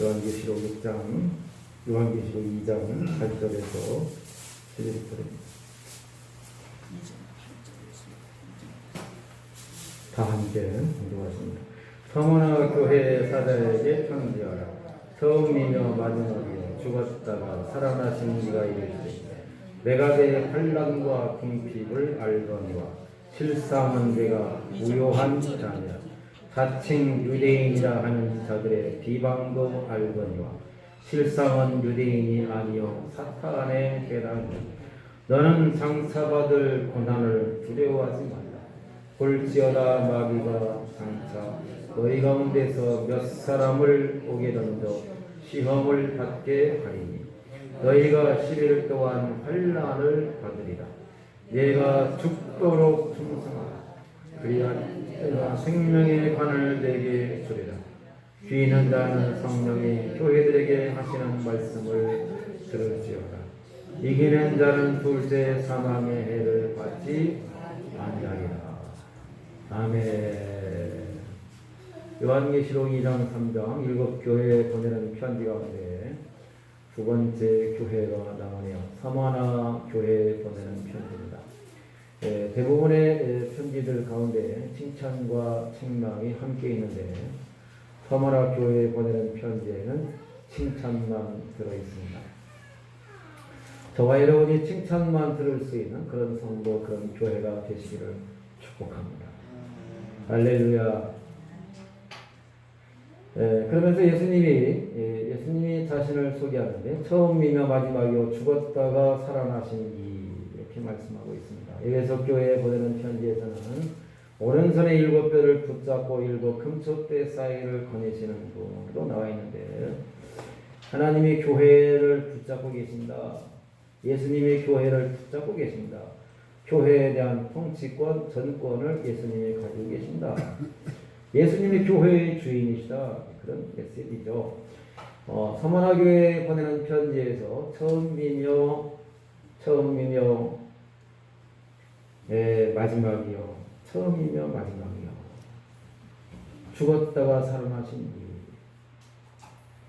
요한계시록 2장 8절에서 11절입니다. 다 함께 공독하십니다. 서머나 교회 사자에게 편지하라. 처음이며 마지막이요 죽었다가 살아나신 이가 이르시되 내가 내 환난과 궁핍을 알거니와 실상은 내가 무효한 자냐 자칭 유대인이라 하는 자들의 비방도 알거니와 실상은 유대인이 아니요 사탄의 계략이니 너는 장사받을 고난을 두려워하지 말라. 볼지어다 마귀가 장차 너희 가운데서 몇 사람을 오게 던져 시험을 받게 하리니 너희가 11일 동안 환난을 받으리라. 내가 죽도록 충성하라. 그리하여 내가 생명의 관을 내게 주리라. 귀 있는 자는 성령이 교회들에게 하시는 말씀을 들을지어다. 이기는 자는 둘째 사망의 해를 받지 아니하리라. 아멘. 요한계시록 2장 3장 7교회에 보내는 편지 가운데 두 번째 교회가 나오네요. 서머나 교회에 보내는 편지입니다. 대부분의 편지들 가운데 칭찬과 책망이 함께 있는데 서머나 교회에 보내는 편지에는 칭찬만 들어있습니다. 저와 여러분이 칭찬만 들을 수 있는 그런 성도, 그런 교회가 되시기를 축복합니다. 할렐루야. 그러면서 예수님이 자신을 소개하는데 처음이며 마지막이요 죽었다가 살아나신 이 이렇게 말씀하고 있습니다. 에베소 교회에 보내는 편지에서는 오른손에 7뼈를 붙잡고 7 금초대 사이를 거니시는 분으로 나와 있는데 하나님이 교회를 붙잡고 계신다. 예수님이 교회를 붙잡고 계신다. 교회에 대한 통치권, 전권을 예수님이 가지고 계신다. 예수님이 교회의 주인이시다. 그런 메시지죠. 서머나 교회에 보내는 편지에서 처음이며 마지막이요. 처음이며 마지막이요. 죽었다가 살아나신 이.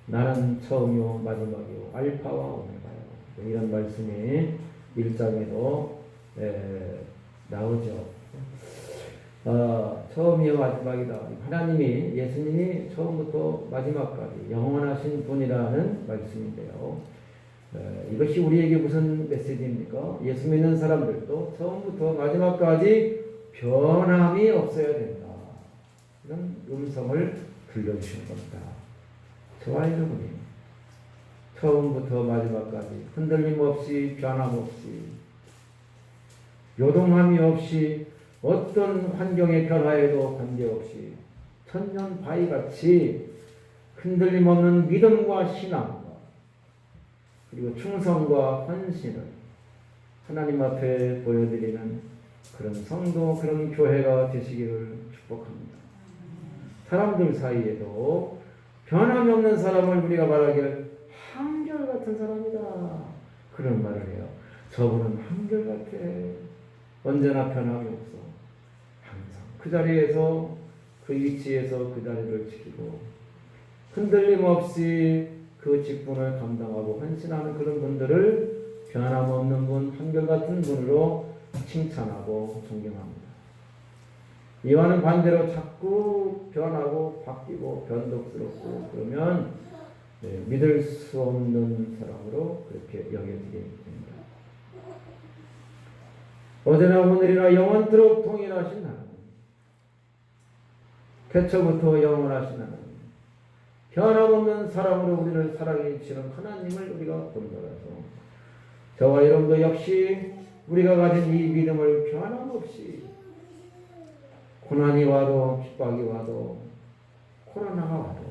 나는 처음이요 마지막이요. 알파와 오메가요. 이런 말씀이 1장에도 나오죠. 처음이요 마지막이다. 하나님이 예수님이 처음부터 마지막까지 영원하신 분이라는 말씀인데요. 이것이 우리에게 무슨 메시지입니까? 예수 믿는 사람들도 처음부터 마지막까지 변함이 없어야 된다. 이런 음성을 들려주시는 겁니다. 저와 여러분이 처음부터 마지막까지 흔들림 없이 변함 없이 요동함이 없이 어떤 환경의 변화에도 관계없이 천년 바위같이 흔들림 없는 믿음과 신앙과 그리고 충성과 헌신을 하나님 앞에 보여드리는 그런 성도, 그런 교회가 되시기를 축복합니다. 사람들 사이에도 변함이 없는 사람을 우리가 말하기를 한결같은 사람이다. 그런 말을 해요. 저분은 한결같아. 언제나 변함이 없어. 항상 그 자리에서 그 위치에서 그 자리를 지키고 흔들림 없이 그 직분을 감당하고 헌신하는 그런 분들을 변함없는 분, 한결같은 분으로 칭찬하고 존경합니다. 이와는 반대로 자꾸 변하고 바뀌고 변덕스럽고 그러면 믿을 수 없는 사람으로 그렇게 여겨지게 됩니다. 어제나 오늘이나 영원토록 통일하신 하나님, 태초부터 영원하신 하나님, 변함없는 사랑으로 우리를 사랑해 주시는 하나님을 우리가 본받아서 저와 여러분도 역시 우리가 가진 이 믿음을 변함없이 고난이 와도 핍박이 와도 코로나가 와도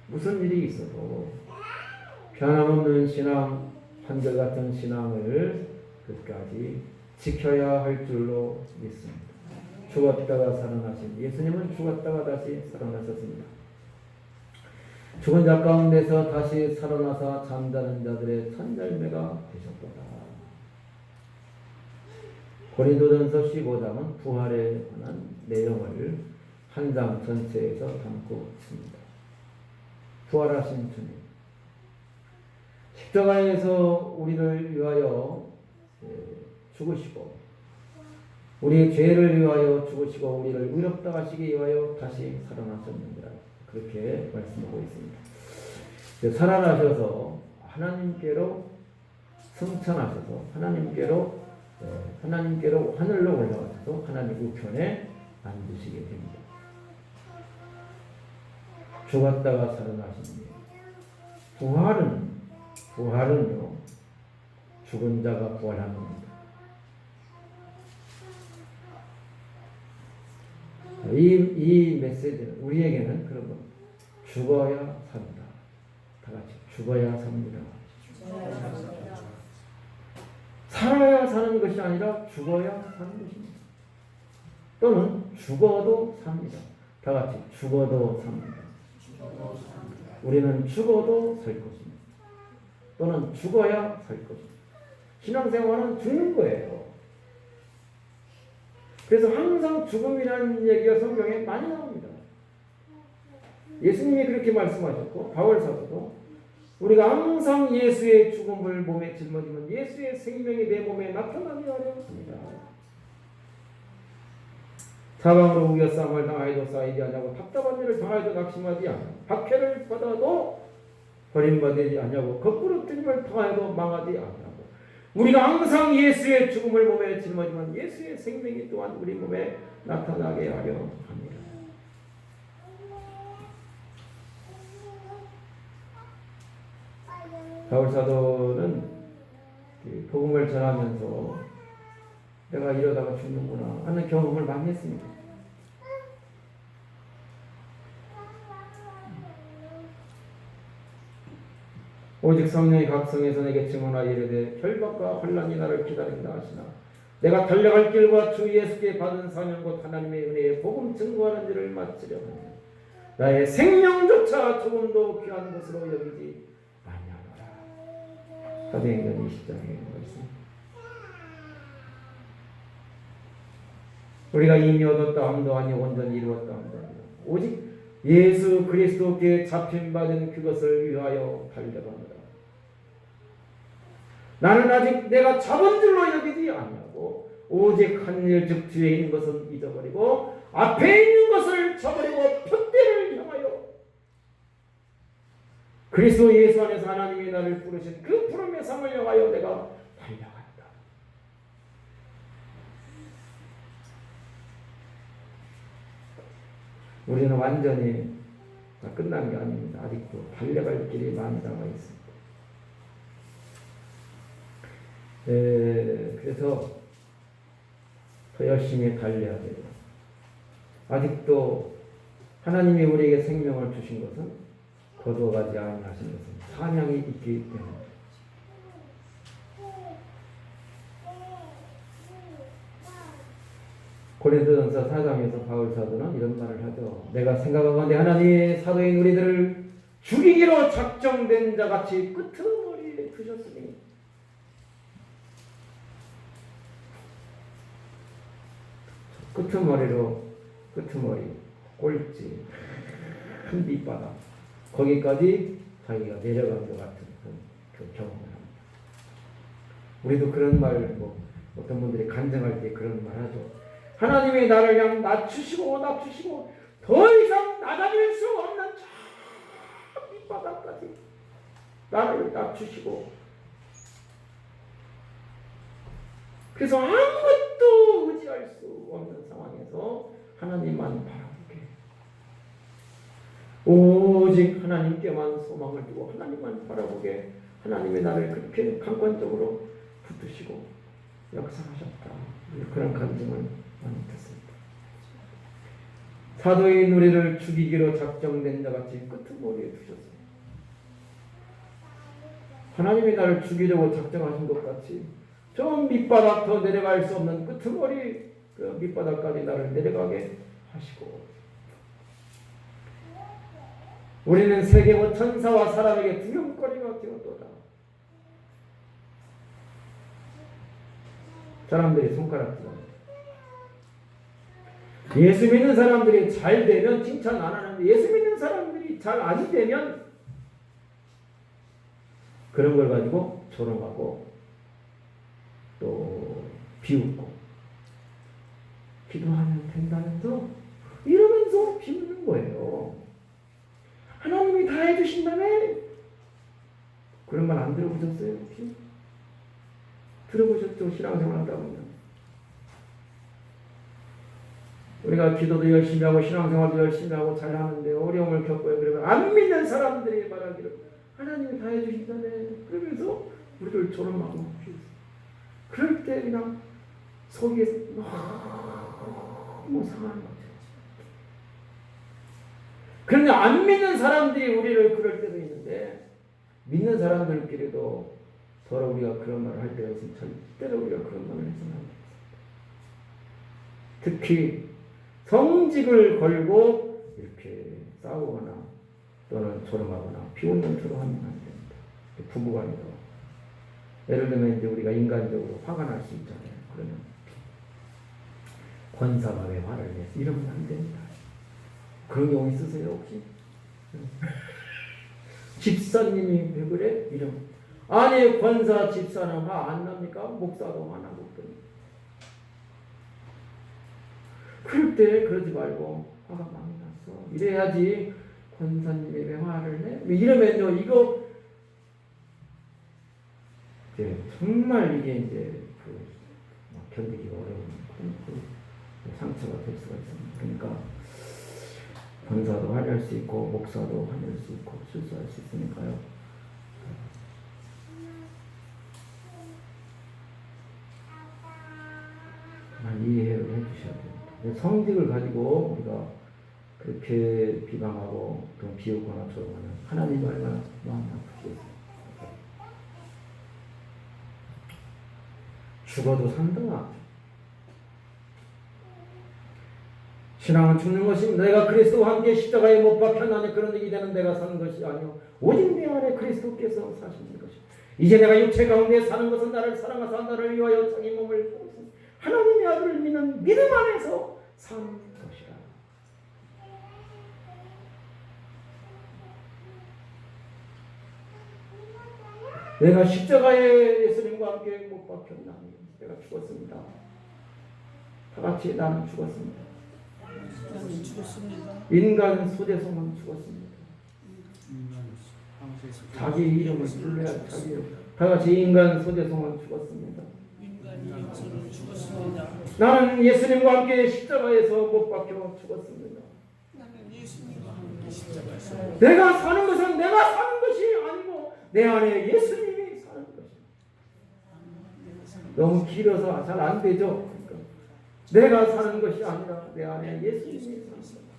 무슨 일이 있어도 변함없는 신앙, 한결같은 신앙을 끝까지 지켜야 할 줄로 믿습니다. 죽었다가 살아나신 예수님은 죽었다가 다시 살아나셨습니다. 죽은 자 가운데서 다시 살아나사 잠자는 자들의 선열매가 되셨도다. 고린도전서 15장은 부활에 관한 내용을 한 장 전체에서 담고 있습니다. 부활하신 주님, 십자가에서 우리를 위하여 죽으시고 우리의 죄를 위하여 죽으시고 우리를 의롭다 하시기 위하여 다시 살아나셨느니라, 그렇게 말씀하고 있습니다. 살아나셔서 하나님께로 승천하셔서 하나님께로 하늘로 올라가셔서 하나님 우편에 앉으시게 됩니다. 죽었다가 살아나십니다. 부활은요, 죽은 자가 부활하는 겁니다. 이 메시지는 우리에게는 그런 겁니다. 죽어야 산다. 다 같이 죽어야 삽니다. 살아야 사는 것이 아니라 죽어야 사는 것입니다. 또는 죽어도 삽니다. 다 같이 죽어도 삽니다. 우리는 죽어도 살 것입니다. 또는 죽어야 살 것입니다. 신앙생활은 죽는 거예요. 그래서 항상 죽음이라는 얘기가 성경에 많이 나옵니다. 예수님이 그렇게 말씀하셨고 바울 사도도 우리가 항상 예수의 죽음을 몸에 짊어지면 예수의 생명이 내 몸에 나타나게 하려 합니다. 사방으로 우겨싸움을 당하여도 쌓이지 않냐고, 답답한 일을 당하여도 낙심하지 않냐고, 박해를 받아도 버림받지 않냐고, 거꾸로 뜨림을 당하여도 망하지 않냐고. 우리가 항상 예수의 죽음을 몸에 짊어지면 예수의 생명이 또한 우리 몸에 나타나게 하려 합니다. 바울 사도는 복음을 전하면서 내가 이러다가 죽는구나 하는 경험을 많이 했습니다. 오직 성령이 각성해서 내게 증언하여 이르되 결박과 환난이 나를 기다린다 하시나 내가 달려갈 길과 주 예수께 받은 사명 곧 하나님의 은혜에 복음 증거하는 일을 마치려 하니 나의 생명조차 조금도 귀한 것으로 여기지 아니하노라. 사도행전 20장의 말씀. 우리가 이미 얻었다 함도 아니 온전히 이루었다 함도 아니라 오직 예수 그리스도께 잡힌받은 그것을 위하여 달려갑니다. 나는 아직 내가 잡은 줄로 여기지 아니하고 오직 한 일 즉 뒤에 있는 것은 잊어버리고 앞에 있는 것을 저버리고 표대를 향하여 그리스도 예수 안에서 하나님이 나를 부르신 그 부름의 상을 향하여 내가 달려간다. 우리는 완전히 다 끝난 게 아닙니다. 아직도 달려갈 길이 많이 남아 있습니다. 그래서 더 열심히 달려야 돼요. 아직도 하나님이 우리에게 생명을 주신 것은 거두어가지 아니하신 것은 사명이 있기 때문에. 고린도전서 4장에서 바울 사도는 이런 말을 하죠. 내가 생각하건대 하나님의 사도인 우리들을 죽이기로 작정된 자같이 끄트머리에 두셨으니 끄트머리, 꼴찌, 큰 밑바닥 거기까지 자기가 내려간 것 같은 그 경험을 합니다. 우리도 그런 말, 어떤 분들이 간증할 때 그런 말 하죠. 하나님이 나를 그냥 낮추시고 더 이상 낮아질 수 없는 저 밑바닥까지 나를 낮추시고, 그래서 아무것도 의지할 수 없는 상황에서 하나님만 바라보게, 오직 하나님께만 소망을 두고 하나님만 바라보게 하나님이 나를 그렇게 강권적으로 붙드시고 역사하셨다. 그런 감정을 많이 듣습니다. 사도인 우리를 죽이기로 작정된 자같이 끄트머리에 두셨어요. 하나님이 나를 죽이려고 작정하신 것 같이 저 밑바닥 더 내려갈 수 없는 끄트머리 그 밑바닥까지 나를 내려가게 하시고, 우리는 세계와 천사와 사람에게 두려움거리가 되었도다. 사람들이 손가락질합니다. 예수 믿는 사람들이 잘 되면 칭찬 안 하는데 예수 믿는 사람들이 잘 안 되면 그런 걸 가지고 조롱하고 또 비웃고 기도하면 된다면서 이러면서 비웃는 거예요. 하나님이 다 해주신다며? 그런 말 안 들어보셨어요? 혹시? 들어보셨죠? 신앙생활 하다 보면. 우리가 기도도 열심히 하고 신앙생활도 열심히 하고 잘하는데 어려움을 겪고요. 그러면 안 믿는 사람들이 말하기를 하나님이 다 해주신다며? 그러면서 우리를 조롱하고 그럴 때 그냥 속이 너무 상하는 거죠. 그런데 안 믿는 사람들이 우리를 그럴 때도 있는데 믿는 사람들끼리도 서로 우리가 그런 말을 할 때가 있으면 절대로 우리가 그런 말을 해서는 안 됩니다. 특히 성직을 걸고 이렇게 싸우거나 또는 조롱하거나 비웃는 투로 하면 안 됩니다. 부부간에도 예를 들면 이제 우리가 인간적으로 화가 날 수 있잖아요. 그러면 권사가 왜 화를 내서 이러면 안 됩니다. 그런 경우 있으세요 혹시? 집사님이 왜 그래? 이러면 아니 권사 집사는 화 안 납니까? 목사도 화나고 그러니 그럴 때 그러지 말고 화가 많이 났어 이래야지 권사님이 왜 화를 내? 이러면요 이거 이제 정말 이게 이제 견디기가 어려운 상처가 될 수가 있습니다. 그러니까 권사도 화낼 수 있고 목사도 화낼 수 있고 실수할 수 있으니까요. 이해를 해주셔야 됩니다. 성직을 가지고 우리가 그렇게 비방하고 또 비웃거나 조롱하는 하나님이 얼마나 마음이 아프시겠어요. 죽어도 산다. 신앙은 죽는 것입니다. 내가 그리스도와 함께 십자가에 못 박혔나니 그런 일이 되는 내가 사는 것이 아니요 오직 내 안에 그리스도께서 사시는 것이다. 이제 내가 육체 가운데 사는 것은 나를 사랑하사 나를 위하여 자기 몸을 하나님의 아들을 믿는 믿음 안에서 사는 것이라. 내가 십자가에 예수님과 함께 못 박혔나니 내가 죽었습니다. 다 같이 나는 죽었습니다. 인간 소대성은 죽었습니다. 자기 이름을 불러야 자기 이름. 다 같이 인간 소대성은 죽었습니다. 나는 예수님과 함께 십자가에서 못 박혀 죽었습니다. 내가 사는 것은 내가 사는 것이 아니고 내 안에 예수님이 사는 것입니다. 너무 길어서 잘 안 되죠. 그러니까 내가 사는 것이 아니라 내 안에 예수님이 사는 것입니다.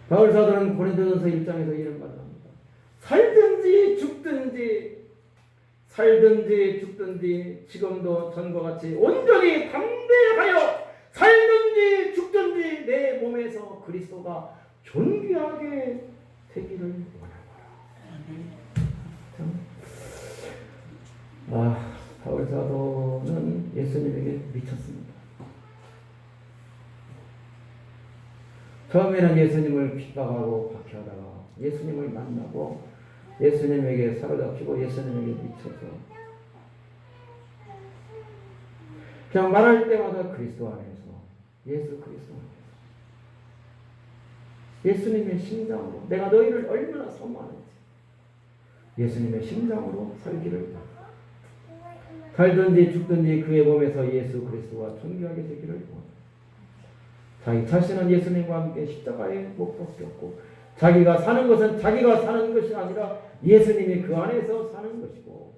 바울 사도는 고린도전서 1장에서 이런 말을 합니다. 살든지 죽든지 지금도 전과 같이 온전히 담대하여 살든지 죽든지 내 몸에서 그리스도가 존귀하게 되기를 원하노라. 바울 사도는 예수님에게 미쳤습니다. 처음에는 예수님을 핍박하고 박해하다가 예수님을 만나고 예수님에게 사로잡히고 예수님에게 미쳐서 그냥 말할 때마다 그리스도 안에서 예수 그리스도 안에서 예수님의 심장으로 내가 너희를 얼마나 사모하는지 예수님의 심장으로 살기를 살든지 죽든지 그의 몸에서 예수 그리스도와 존귀하게 되기를 원합니다. 자기 자신은 예수님과 함께 십자가에 못 박혔고 자기가 사는 것은 자기가 사는 것이 아니라 예수님이 그 안에서 사는 것이고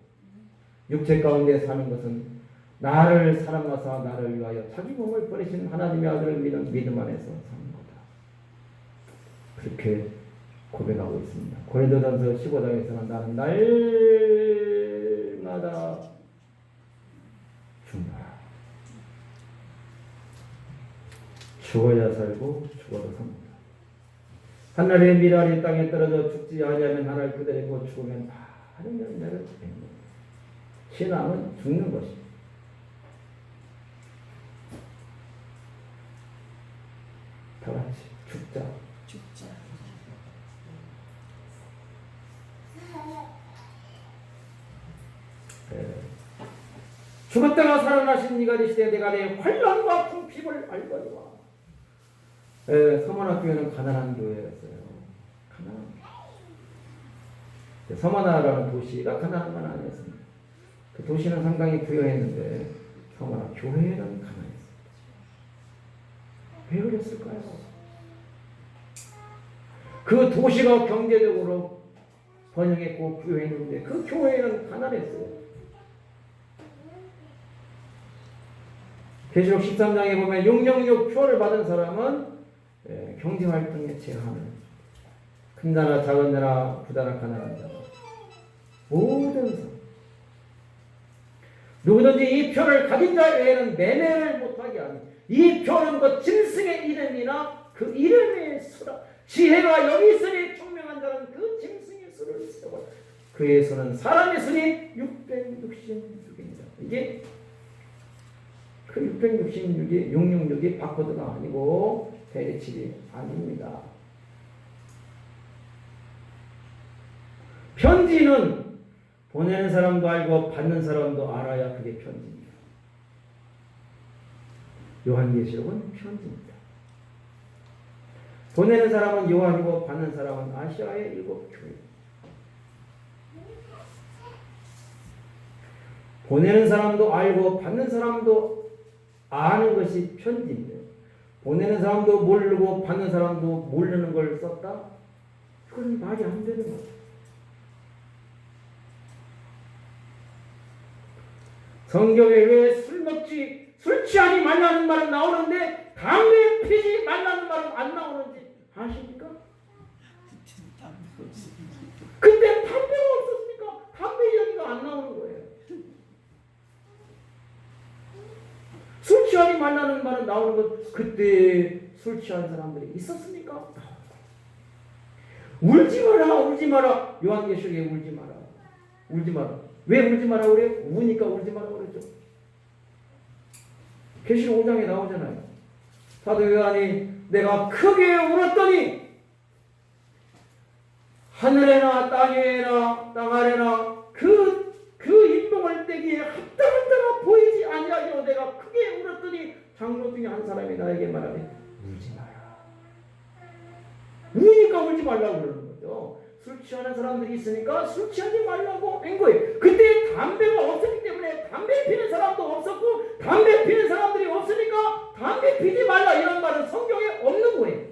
육체 가운데 사는 것은 나를 사랑하사 나를 위하여 자기 몸을 버리신 하나님의 아들을 믿는 믿음 안에서 사는 거다. 그렇게 고백하고 있습니다. 고린도전서 15장에서는 나는 날마다 죽노라. 죽어야 살고 죽어도 삽니다. 한날의 미랄이 땅에 떨어져 죽지 아니하면 하늘 그대로 죽으면 많은 열매를 맺는다. 신앙은 죽는 것입니다. 다 같이 죽자. 죽자. 죽었다가 살아나신 이가 되시되 내가 내 환난과 궁핍을 알거니와. 서머나교회는 가난한 교회였어요. 가난한 교회. 서머나라는 도시가 가난한 건 아니었습니다. 그 도시는 상당히 부유했는데 서머나 교회는 가난했습니다. 왜 그랬을까요? 그 도시가 경제적으로 번영했고 부유했는데 그 교회는 가난했어요. 계시록 13장에 보면 666 표를 받은 사람은 경제활동에 제한을, 큰 나라 작은 나라 부자나 가난한 자라 모든 사람 누구든지 이 표를 가진 자 외에는 매매를 못하게 하니 이 표는 그 짐승의 이름이나 그 이름의 수라. 지혜가 여기 있으니 총명한 자는 그 짐승의 수를 세워. 그의 수는 사람의 수니 666입니다. 이게 그 666이 666이 바코드가 아니고 대리칩이 아닙니다. 편지는 보내는 사람도 알고 받는 사람도 알아야 그게 편지입니다. 요한계시록은 편지입니다. 보내는 사람은 요한이고 받는 사람은 아시아의 7 교회. 보내는 사람도 알고 받는 사람도 아는 것이 편지인데 보내는 사람도 모르고 받는 사람도 모르는 걸 썼다? 그건 말이 안 되는 거죠. 성경에 왜 술 취하지 말라는 말은 나오는데 담배 피지 말라는 말은 안 나오는지 아십니까? 근데 담배가 없었으니까 담배 이야기가 안 나오는 거예요. 술 취하지 말라는 말은 나오는 것, 그때 술 취한 사람들이 있었습니까? 울지 마라, 울지 마라. 요한계시록에 울지 마라. 울지 마라. 왜 울지 마라 그래요? 우니까 울지 마라 그랬죠. 계시록 5장에 나오잖아요. 사도 요한이 내가 크게 울었더니 하늘에나 땅 위에나 땅 아래나 그 인동을 떼기에 합당한 자가 보이지 아니하여 내가 크게 울었더니 장로 중에 한 사람이 나에게 말하되 울지 마라. 우니까 울지 말라고 그러는 거죠. 술 취하는 사람들이 있으니까 술 취하지 말라고 한 거예요. 그때 담배가 없었기 때문에 담배 피는 사람도 없었고 담배 피는 사람들이 없으니까 담배 피지 말라 이런 말은 성경에 없는 거예요.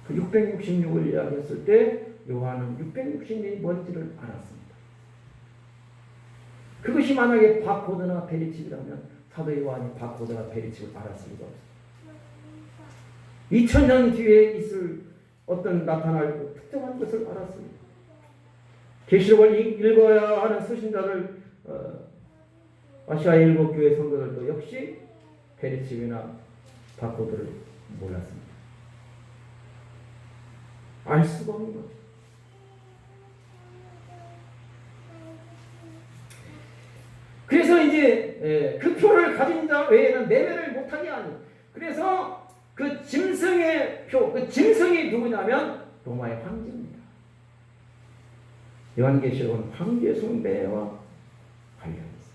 그 666을 이야기했을 때 요한은 666이 뭔지를 알았습니다. 그것이 만약에 바코드나 베리칩이라면 사도 요한이 바코드나 베리칩을 알았을 리가 없어요. 2000년 뒤에 있을 어떤 나타날 특정한 것을 알았습니다. 계시록을 읽어야 하는 수신자들, 아시아의 7 교회 성도들도 역시 베리칩이나 바코드를 몰랐습니다. 알 수가 없는 거죠. 그래서 이제 그 표를 가진 자 외에는 매매를 못하게 하니, 그래서 그 짐승의 표, 그 짐승이 누구냐면 로마의 황제입니다. 요한계시록은 황제 숭배와 관련있습니다.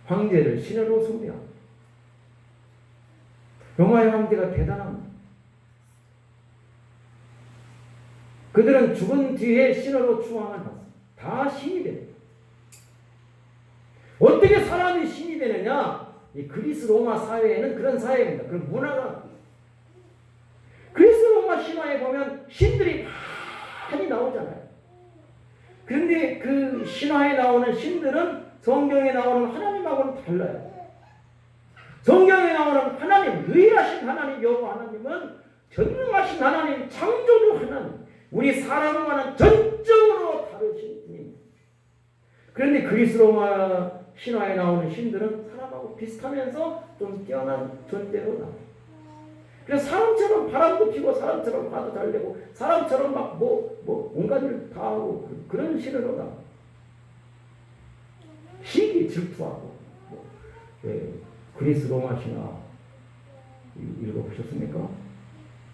황제를 신으로 숭배합니다. 로마의 황제가 대단합니다. 그들은 죽은 뒤에 신으로 추앙을 받습니다. 다 신이 됩니다. 어떻게 사람이 신이 되느냐? 이 그리스 로마 사회에는 그런 사회입니다. 그런 문화가. 그리스 로마 신화에 보면 신들이 많이 나오잖아요. 그런데 그 신화에 나오는 신들은 성경에 나오는 하나님하고는 달라요. 성경에 나오는 하나님, 유일하신 하나님 여호와 하나님은 전능하신 하나님, 창조주 하나님, 우리 사람과는 전적으로 다르신 분입니다. 그런데 그리스 로마 신화에 나오는 신들은 사람하고 비슷하면서 좀 뛰어난 존재로 나와요. 그래서 사람처럼 바람도 피고 사람처럼 화도 잘 내고 사람처럼 막 온갖 일을 다 하고 그런 신으로 나와요. 질투하고 그리스 로마 신화 읽어보셨습니까?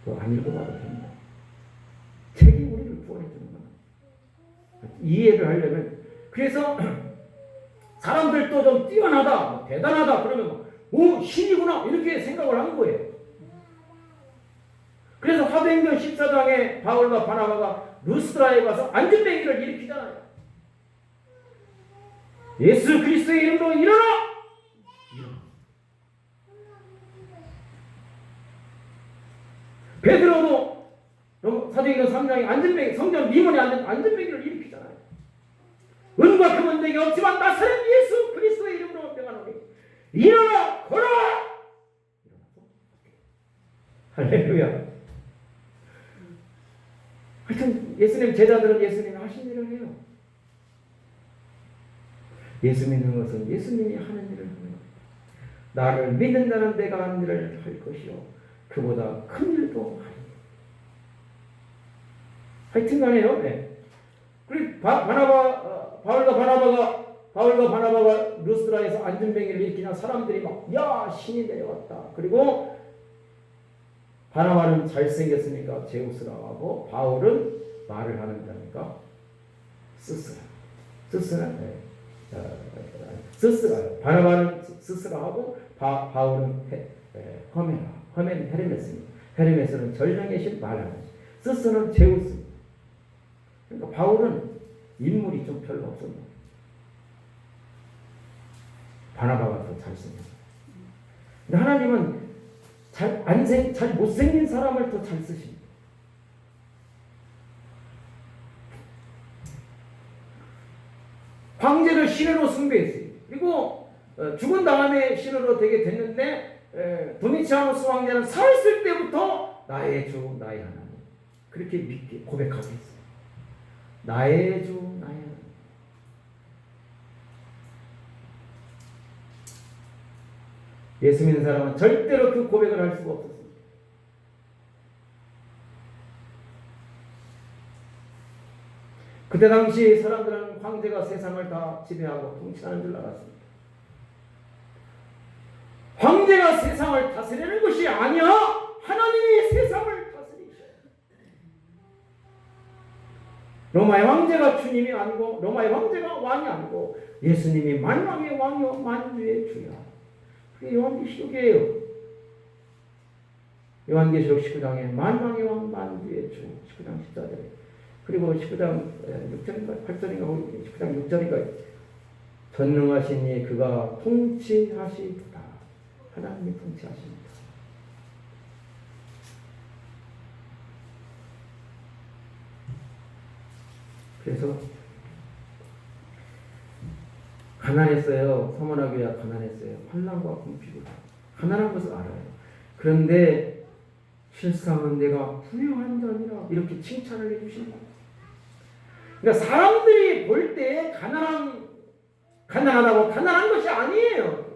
그거 안 읽어봐도 됩니다. 책이 우리를 구원해주는 거야. 이해를 하려면 그래서 사람들도 좀 뛰어나다, 대단하다 그러면 오 신이구나 이렇게 생각을 한 거예요. 그래서 사도행전 14장에 바울과 바나바가 루스드라에 가서 안전뱅이를 일으키잖아요. 예수 그리스도의 이름으로 일어나! 베드로도 사도행전 3장에 안전뱅이, 성전 미문에 앉은 안전뱅이를 일으키잖아요. 은과 금은 내게 없지만 나사렛 예수 그리스도의 이름으로 명하노니 일어나 걸어라! 할렐루야. 하여튼 예수님 제자들은 예수님이 하신 일을 해요. 예수 믿는 것은 예수님이 하는 일을 하는 거예요. 나를 믿는 자는 내가 하는 일을 할 것이요 그보다 큰 일도 하리니. 하여튼 간에요. 네. 그리고 바울과 바나바가 루스드라에서 안전뱅이를 일으키냐 사람들이 막 야 신이 내려왔다. 그리고 바나바는 잘생겼으니까 제우스라고 하고 바울은 말을 하는 자니까 스스라. 바나바는 스스라 하고 바울은 헤르메스입니다. 헤르메스는 전령의 신 말하는 신. 스스는 제우스. 그러니까 바울은 인물이 좀 별로 없었나. 바나바가 더 잘생겼어. 근데 하나님은 잘 못생긴 사람을 더 잘 쓰십니다. 황제를 신으로 숭배했어요. 그리고 죽은 다음에 신으로 되게 됐는데 도미치아누스 황제는 살았을 때부터 나의 주 나의 하나님 그렇게 믿게 고백하고 있어요. 나의 주 나의 하나님. 예수 믿는 사람은 절대로 그 고백을 할 수가 없었습니다. 그때 당시 사람들은 황제가 세상을 다 지배하고 통치하는 줄 알았습니다. 황제가 세상을 다스리는 것이 아니야. 하나님이 세상을 다스리셔요. 로마의 황제가 주님이 아니고 로마의 황제가 왕이 아니고 예수님이 만왕의 왕이요 만주의 주야. 그게 요한계시록이에요. 요한계시록 19장에 만왕의 왕 만주의 주 19장 14절에 그리고 19장 6절인가 8절인가 19장 6절인가 전능하신 이 그가 통치하시도다. 하나님이 통치하십니다. 그래서 가난했어요. 서머나교회가 가난했어요. 환난과 궁핍을 가난한 것을 알아요. 그런데 실상은 내가 부유한 자니라 이렇게 칭찬을 해주신다. 그러니까 사람들이 볼 때 가난하다고 가난한 것이 아니에요.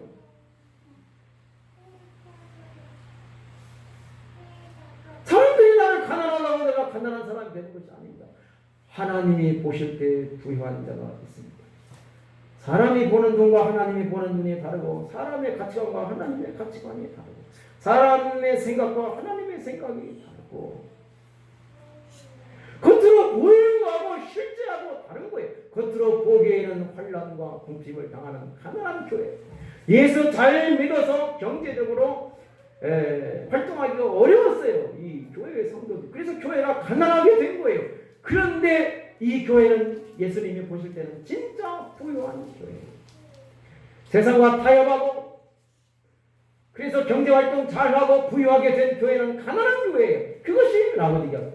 사람들이 나를 가난하다고 내가 가난한 사람이 되는 것이 아닙니다. 하나님이 보실 때 부유한 자가 있습니다. 사람이 보는 눈과 하나님이 보는 눈이 다르고 사람의 가치관과 하나님의 가치관이 다르고 사람의 생각과 하나님의 생각이 다르고 겉으로 보이는 거하고 실제하고 다른 거예요. 겉으로 보기에는 환난과 궁핍을 당하는 가난한 교회. 예수 잘 믿어서 경제적으로 활동하기가 어려웠어요. 이 교회의 성도들. 그래서 교회가 가난하게 된 거예요. 그런데 이 교회는 예수님이 보실 때는 진짜 부유한 교회예요. 세상과 타협하고 그래서 경제활동 잘하고 부유하게 된 교회는 가난한 교회예요. 그것이 라오디게아 교회.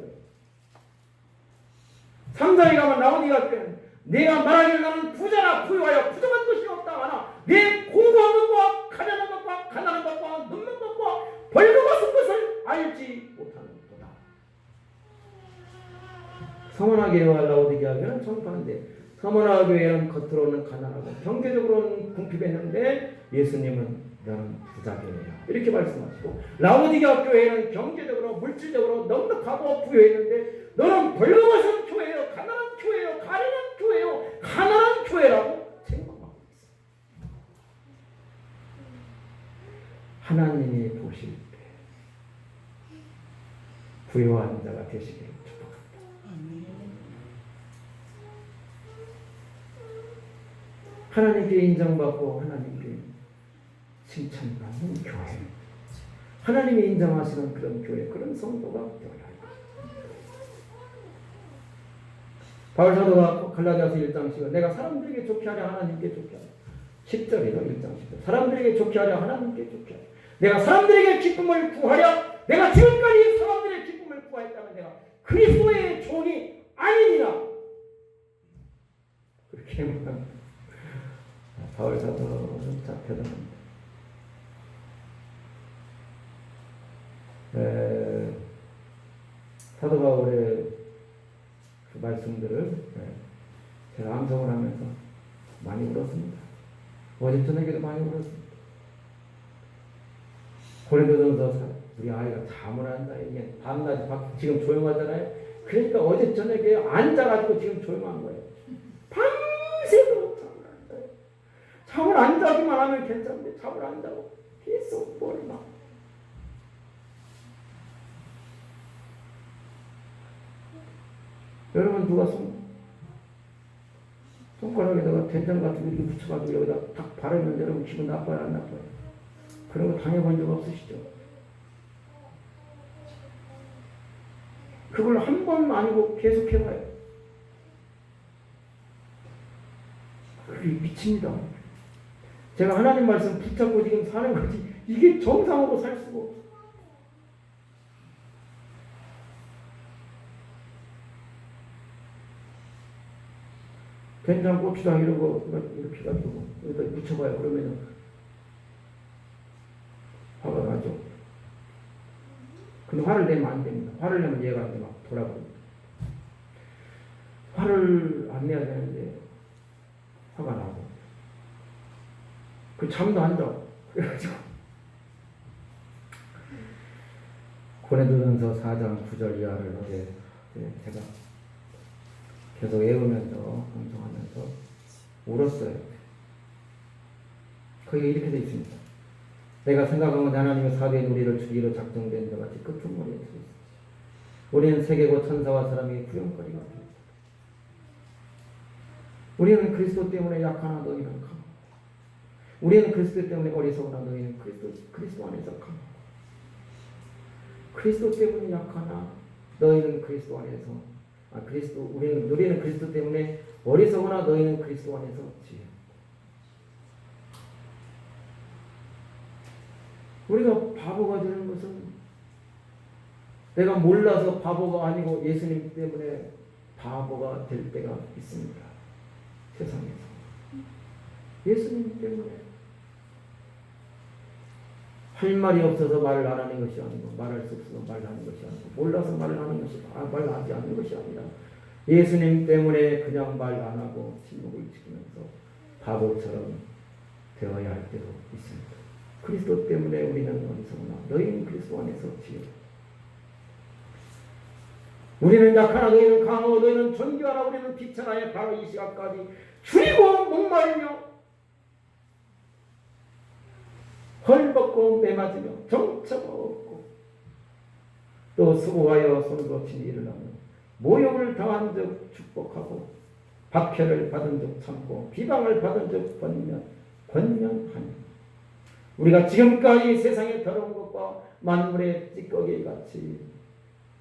3장에 가면 라오디게아 교회는 내가 말하기를 나는 부자나 부유하여 부족한 것이 없다 하나 내 공부한 것과 가난한 것과 가난한 것과 눕는 것과 벌거벗은 것을 알지 못하는 거다. 서머나교회와 라오디게아 교회는 정반대. 서머나교회는 겉으로는 가난하고 경제적으로는 궁핍했는데 예수님은 너는 부자 교회야 이렇게 말씀하시고 라오디게아 교회는 경제적으로 물질적으로 넉넉하고 부유했는데 너는 벌거벗은 교회요 가난한 교회요 가련한 교회요 가난한 교회라고 생각하고 있어요. 하나님이 보실 때 부유한 자가 되시기를 축복합니다. 하나님께 인정받고 하나님께 칭찬받는 교회, 하나님이 인정하시는 그런 교회, 그런 성도가 되어야 합니다. 바울 사도가 갈라디아서 1장 10절 내가 사람들에게 좋게 하려 하나님께 좋게 하려 10절이죠. 1장 10절 사람들에게 좋게 하려 하나님께 좋게 하려 내가 사람들에게 기쁨을 구하려 내가 지금까지 사람들의 기쁨을 구하였다면 내가 그리스도의 종이 아니니라 그렇게 말합니다. 바울 사도는 참 대단합니다. 사도 바울의 그 말씀들을 제가 암송을 하면서 많이 울었습니다. 어제 저녁에도 많이 울었습니다. 고린도전서 우리 아이가 잠을 안 자요. 이게 밤낮 지금 조용하잖아요. 그러니까 어제 저녁에 앉아가지고 지금 조용한 거예요. 밤새도록 잠을 안 자요. 잠을 안 자기만 하면 괜찮은데 잠을 안 자고 계속 머리 막. 여러분 누가 손가락에다가 된장 같은 거 이렇게 붙여가지고 여기다 딱 바르면 여러분 기분 나빠요 안 나빠요? 그런 거 당해본 적 없으시죠? 그걸 한 번 아니고 계속 해봐요. 그게 미칩니다. 제가 하나님 말씀 붙잡고 지금 사는 거지 이게 정상으로 살 수가 없어. 된장, 고추장 이런 거 이렇게 해가지고 여기다 묻혀봐요. 그러면은 화가 나죠. 근데 화를 내면 안 됩니다. 화를 내면 얘가 막 돌아버립니다. 화를 안 내야 되는데 화가 나고 그 잠도 안 자고 그래가지고 고린도전서 4장 9절 이하를 어제 제가 계속 외우면서 감동하면서 울었어요. 거기에 이렇게 되어 있습니다. 내가 생각하면 하나님의 사대인 우리를 죽이러 작정된 것 같이 끝머리에 서 있습니다. 우리는 세계고 천사와 사람이 구경거리가 됩니다. 우리는 그리스도 때문에 약하나 너희는 강하고 우리는 그리스도 때문에 어리석으나 너희는 그리스도 안에서 강하고 그리스도 때문에 약하나 너희는 그리스도 안에서 우리는 그리스도 때문에 어리석으나 너희는 그리스도 안에서 지혜. 우리가 바보가 되는 것은 내가 몰라서 바보가 아니고 예수님 때문에 바보가 될 때가 있습니다. 세상에서. 예수님 때문에 할 말이 없어서 말을 안 하는 것이 아니고 말할 수 없어서 말하는 것이 아니고 몰라서 말을 하는 것이 말하지 않는 것이 아니라 예수님 때문에 그냥 말 안 하고 침묵을 지키면서 바보처럼 되어야 할 때도 있습니다. 그리스도 때문에 우리는 어리석으나 너희는 그리스도 안에서 지혜. 우리는 약하나 너희는 강하고 너희는 존귀하나 우리는 비천하여 바로 이 시각까지 줄이고 목마르며 헐벗고 매맞으며 정처가 없고 또 수고하여 손으로 친 일을 하며 모욕을 당한 적 축복하고 박해를 받은 적 참고 비방을 받은 적 권면하니 우리가 지금까지 세상의 더러운 것과 만물의 찌꺼기 같이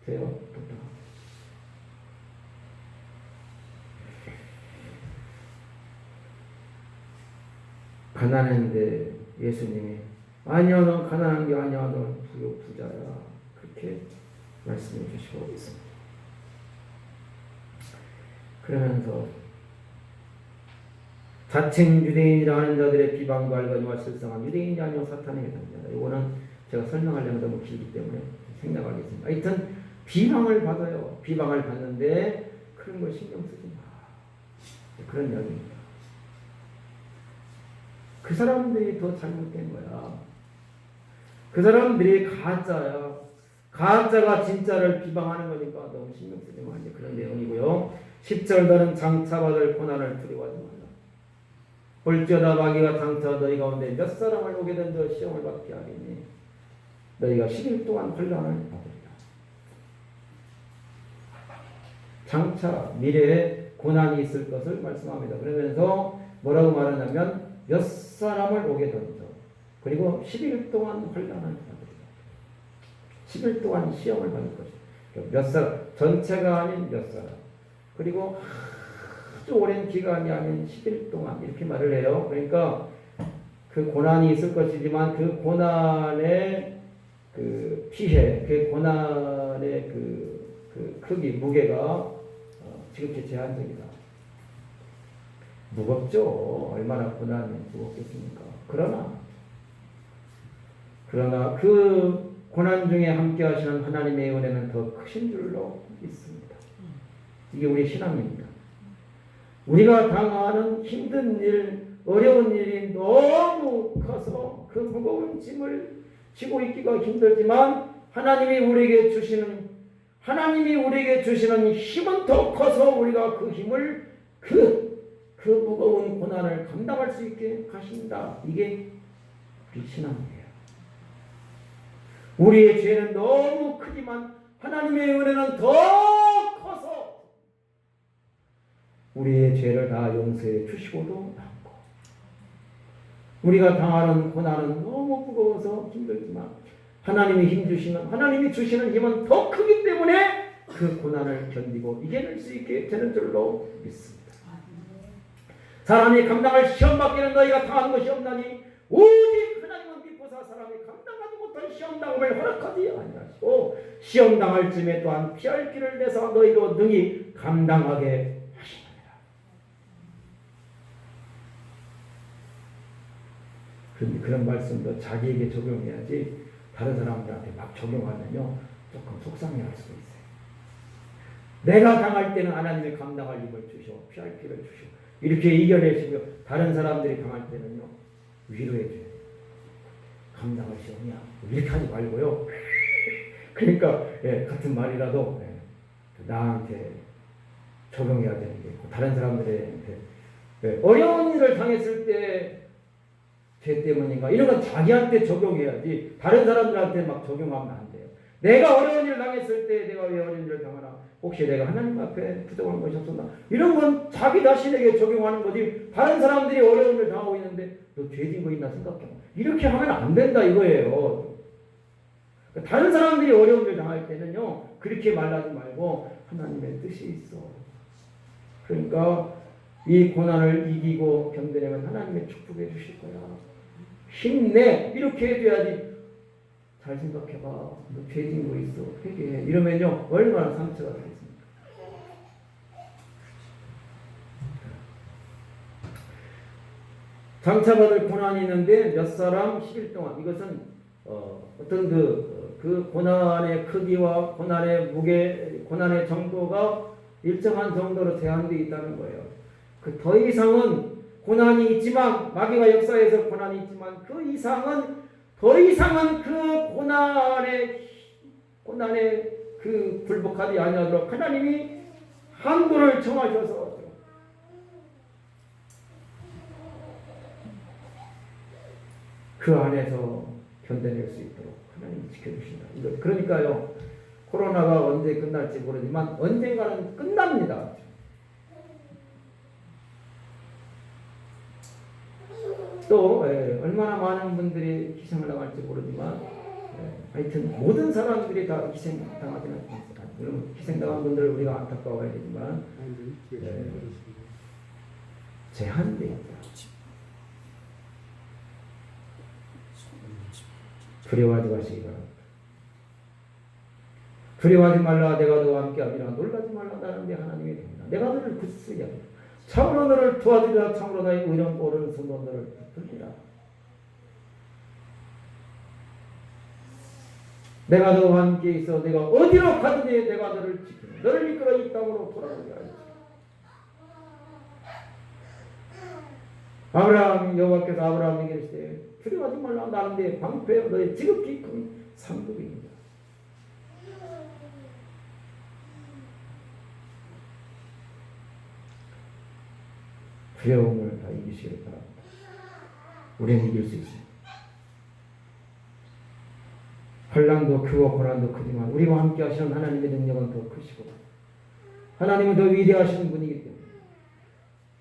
되었도다. 가난한데 예수님이 아니야 넌 가난한 게 아니야 넌 부자야 그렇게 말씀해 주시고 있습니다. 그러면서 자칭 유대인이라 하는 자들의 비방과 알가니와 실상한 유대인이 아니오 사탄에게 당자다. 이거는 제가 설명하려면 너무 길기 때문에 생략하겠습니다. 하여튼 비방을 받아요. 비방을 받는데 그런 걸 신경 쓰지 마. 그런 이야기입니다. 그 사람들이 더 잘못된 거야. 그 사람들이 가짜야. 가짜가 진짜를 비방하는 거니까 너무 신경 쓰지 마. 그런 내용이고요. 10절 너는 장차 받을 고난을 두려워하지 말라. 볼지어다 마귀가 장차 너희 가운데 몇 사람을 오게 던져 시험을 받게 하리니 너희가 10일 동안 혼란을 받으리라. 장차 미래에 고난이 있을 것을 말씀합니다. 그러면서 뭐라고 말하냐면 몇 사람을 오게 던져 그리고 10일 동안 혼란을 받으리라. 10일 동안 시험을 받을 것이다. 몇 사람, 전체가 아닌 몇 사람. 그리고 아주 오랜 기간이 아닌 10일 동안 이렇게 말을 해요. 그러니까 그 고난이 있을 것이지만 그 고난의 그 피해, 그 고난의 그 크기, 무게가 지극히 제한적이다. 무겁죠. 얼마나 고난이 무겁겠습니까? 그러나 그 고난 중에 함께 하시는 하나님의 은혜는 더 크신 줄로 믿습니다. 이게 우리의 신앙입니다. 우리가 당하는 힘든 일, 어려운 일이 너무 커서 그 무거운 짐을 지고 있기가 힘들지만 하나님이 우리에게 주시는 힘은 더 커서 우리가 그 힘을 그 무거운 고난을 감당할 수 있게 하신다. 이게 우리 신앙이에요. 우리의 죄는 너무 크지만 하나님의 은혜는 더 커서 우리의 죄를 다 용서해 주시고도 남고 우리가 당하는 고난은 너무 무거워서 힘들지만 하나님이 주시는 힘은 더 크기 때문에 그 고난을 견디고 이겨낼 수 있게 되는 줄로 믿습니다. 사람이 감당할 시험밖에는 너희가 당한 것이 없나니 오직 하나님은 미포사 사람이 감당하지 못할 시험당함을 허락하지 아니하시고 시험당할 즈음에 또한 피할 길을 내서 너희도 능히 감당하게 하시느니라. 그런 말씀도 자기에게 적용해야지 다른 사람들한테 막 적용하면요 조금 속상해할 수가 있어요. 내가 당할 때는 하나님이 감당할 힘을 주시오, 피할 길을 주시오. 이렇게 이겨내시며 다른 사람들이 당할 때는요 위로해 줘요. 감당할 시험이야. 이렇게 하지 말고요. 그러니까 같은 말이라도 나한테 적용해야 되는 게 있고 다른 사람들한테 어려운 일을 당했을 때 죄 때문인가 이런 건 자기한테 적용해야지 다른 사람들한테 막 적용하면 안 돼요. 내가 어려운 일을 당했을 때 내가 왜 어려운 일을 당하나 혹시 내가 하나님 앞에 부족한 것이 없었나 이런 건 자기 자신에게 적용하는 거지 다른 사람들이 어려운 일을 당하고 있는데 너 죄진 거 있나 생각해. 이렇게 하면 안 된다 이거예요. 다른 사람들이 어려운 일을 당할 때는요 그렇게 말하지 말고 하나님의 뜻이 있어. 그러니까 이 고난을 이기고 견뎌내면 하나님의 축복해 주실 거야. 힘내 이렇게 해줘야지. 잘 생각해봐. 너 죄진 거 있어. 회개해. 이러면요 얼마나 상처가 되겠습니까? 장차받을 고난이 있는데 몇 사람 10일 동안 이것은 어떤 그 고난의 크기와 고난의 무게, 고난의 정도가 일정한 정도로 제한되어 있다는 거예요. 그 더 이상은 고난이 있지만 마귀가 역사에서 고난이 있지만 그 이상은 더 이상은 그 고난에 그 굴복하지 아니하도록 하나님이 한도를 정하셔서 그 안에서 견뎌낼 수 있도록 하나님이 지켜주신다. 그러니까요 코로나가 언제 끝날지 모르지만 언젠가는 끝납니다. 또 얼마나 많은 분들이 희생을 당할지 모르지만 하여튼 모든 사람들이 다 희생당하지는 않습니다. 물론 희생당한 분들을 우리가 안타까워해야 되지만 제한되어 있다. 두려워하지 마시기 바랍니다. 두려워하지 말라 내가 너와 함께하리라 놀라지 말라 나는 내 하나님이 됩니다. 내가 너를 굳세게 하리라. 참으로 너를 도와주리라. 참으로 나의 의로운 오른손으로 너를 붙들리라. 내가 너와 함께 있어 내가 어디로 가든지 내가 너를 지키며 너를 이끌어 이 땅으로 돌아오게 하리라. 아브라함 여호와께서 아브라함에게 이르시되 두려워하지 말라 나는 내 방패 너의 지극히 큰 상급입니다. 두려움을 다 이기시길 바랍니다. 우리는 이길 수 있습니다. 환난도 크고 고난도 크지만 우리와 함께 하시는 하나님의 능력은 더 크시고 하나님은 더 위대하신 분이기 때문에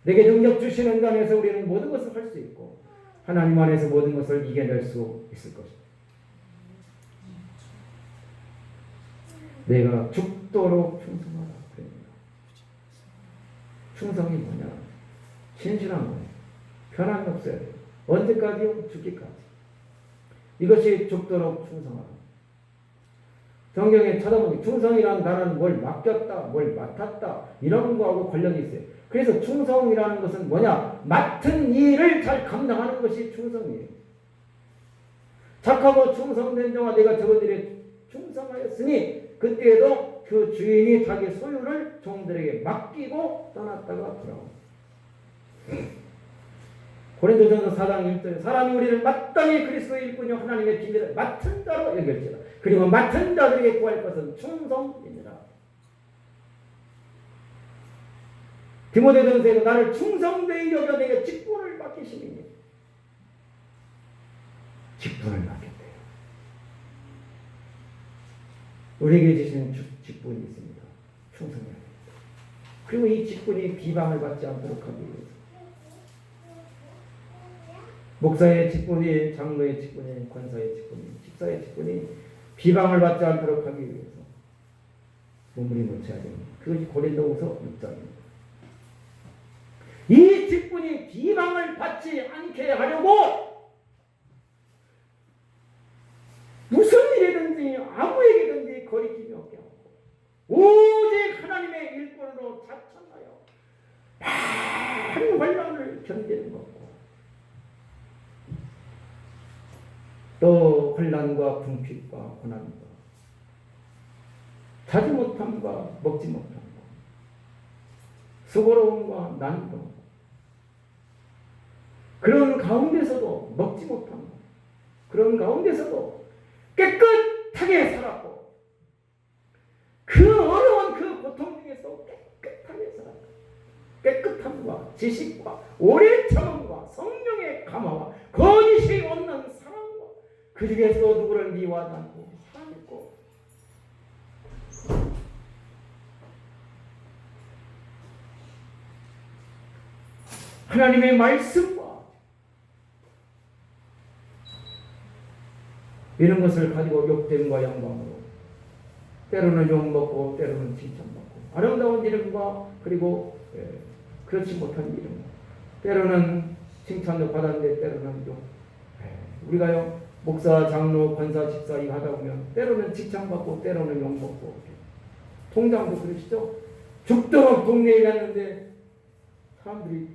내게 능력 주시는 간에서 우리는 모든 것을 할 수 있고 하나님 안에서 모든 것을 이겨낼 수 있을 것입니다. 내가 죽도록 충성하라 그럽니다. 충성이 뭐냐? 신실한 거예요. 변함이 없어야 돼요. 언제까지요? 죽기까지. 이것이 죽도록 충성하라. 성경에 찾아보면 충성이라는 단어는 뭘 맡겼다, 뭘 맡았다 이런 거하고 관련이 있어요. 그래서 충성이라는 것은 뭐냐? 맡은 일을 잘 감당하는 것이 충성이에요. 착하고 충성된 자와 내가 저것들에 충성하였으니 그때에도 그 주인이 자기 소유를 종들에게 맡기고 떠났다가 돌아옵니다. 고린도전서 4장 1절에 사람이 우리를 마땅히 그리스도의 일꾼이요 하나님의 비밀을 맡은 자로 여길지라. 그리고 맡은 자들에게 구할 것은 충성이니라. 디모데전서에도 나를 충성되이 여겨 내게 직분을 맡기시니 직분을 맡겼대요. 우리에게 주시는 직분이 있습니다. 충성해야 됩니다. 그리고 이 직분이 비방을 받지 않도록 하기 위해서 목사의 직분이, 장로의 직분이, 권사의 직분이, 집사의 직분이 비방을 받지 않도록 하기 위해서 몸부림을 쳐야 됩니다. 그것이 고린도후서 6장입니다. 이 직분이 비방을 받지 않게 하려고 무슨 일이든지 아무에게든지 거리낌이 없게 하고 오직 하나님의 일꾼으로 자천하여 많은 환난을 견디는 것고 또 환난과 궁핍과 고난과 자지 못함과 먹지 못함과 수고로움과 난도 그런 가운데서도 먹지 못함과 그런 가운데서도 깨끗하게 살았고 그 어려운 그 고통 중에서 깨끗하게 살았고 깨끗함과 지식과 오래 참음과 성령의 감화와 거짓이 없는 사랑과 그 중에서 누구를 미워하지 않고 사랑했고 하나님의 말씀과 이런 것을 가지고 욕됨과 영광으로 때로는 욕먹고 때로는 칭찬받고 아름다운 이름과 그리고 그렇지 못한 이름 때로는 칭찬도 받았는데 때로는 욕 우리가요 목사, 장로, 권사, 집사 이거 하다 보면 때로는 칭찬받고 때로는 욕먹고 통장도 그러시죠? 죽도록 동네에 갔는데 사람들이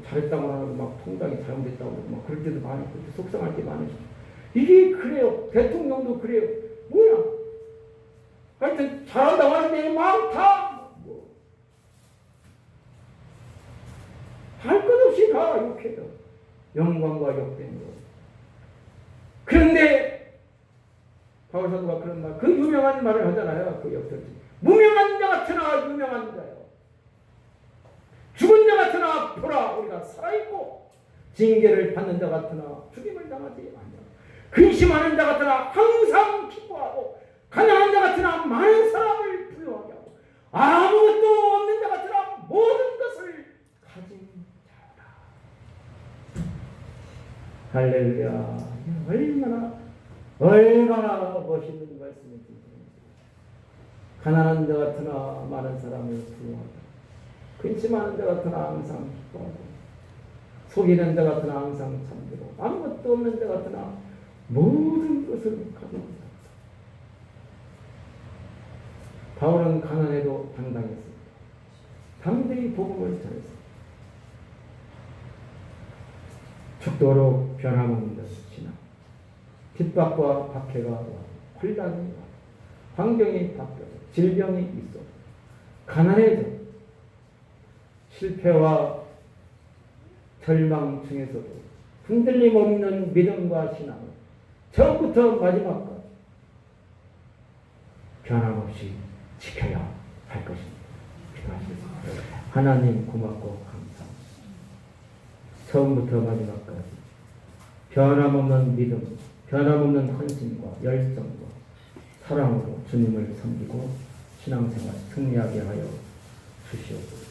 잘했다고 하고 막 통장이 잘못됐다고 하고 막 그럴 때도 많고 속상할 때 많으시죠. 이게 그래요. 대통령도 그래요. 뭐야? 하여튼 잘한다고 하는데 많다. 할 것 없이 다 욕해요. 영광과 욕된 거. 그런데 바울 사도가 그런 말, 그 유명한 말을 하잖아요. 그 역설지. 무명한 자 같으나 유명한 자요. 죽은 자 같으나 보라 우리가 살아있고 징계를 받는 자 같으나 죽임을 당하지 않냐. 근심하는 자 같으나 항상 기뻐하고 가난한 자 같으나 많은 사람을 부유하게 하고 아무것도 없는 자 같으나 모든 것을 가진 자라. 할렐루야. 얼마나 멋있는 말씀인지. 가난한 자 같으나 많은 사람을 부유하고 근심하는 자 같으나 항상 기뻐하고 속이는 자 같으나 항상 참되고 아무것도 없는 자 같으나 모든 것을 가지고 있다. 바울은 가난해도 당당했습니다. 담대히 복음을 전했습니다. 죽도록 변함없는 신앙. 핍박과 박해가 와, 혼란이 와, 환경이 바뀌어, 질병이 있어, 가난해져, 실패와 절망 중에서도 흔들림 없는 믿음과 신앙을 처음부터 마지막까지 변함없이 지켜야 할 것입니다. 하나님 고맙고 감사합니다. 처음부터 마지막까지 변함없는 믿음, 변함없는 헌신과 열정과 사랑으로 주님을 섬기고 신앙생활 승리하게 하여 주시옵소서.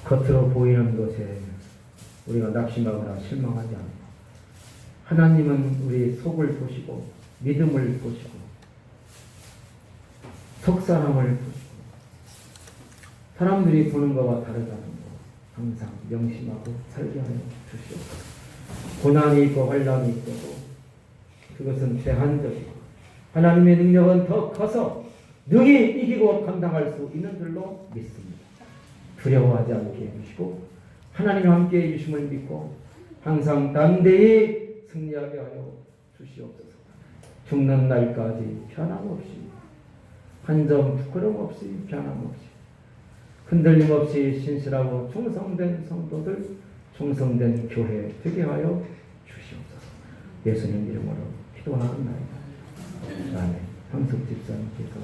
겉으로 보이는 것에 우리가 낙심하거나 실망하지 않고 하나님은 우리 속을 보시고 믿음을 보시고 속사람을 보시고 사람들이 보는 것과 다르다는 것 항상 명심하고 살게 하여 주시옵소서. 고난이 있고 환난이 있고 그것은 제한적이고 하나님의 능력은 더 커서 능히 이기고 감당할 수 있는 줄로 믿습니다. 두려워하지 않게 해주시고 하나님 함께 해주심을 믿고 항상 담대히 승리하게 하여 주시옵소서. 죽는 날까지 변함없이 한 점 부끄럼 없이 변함없이 흔들림 없이 신실하고 충성된 성도들, 충성된 교회 되게 하여 주시옵소서. 예수님 이름으로 기도하옵나이다. 아멘. 황석 집사님께서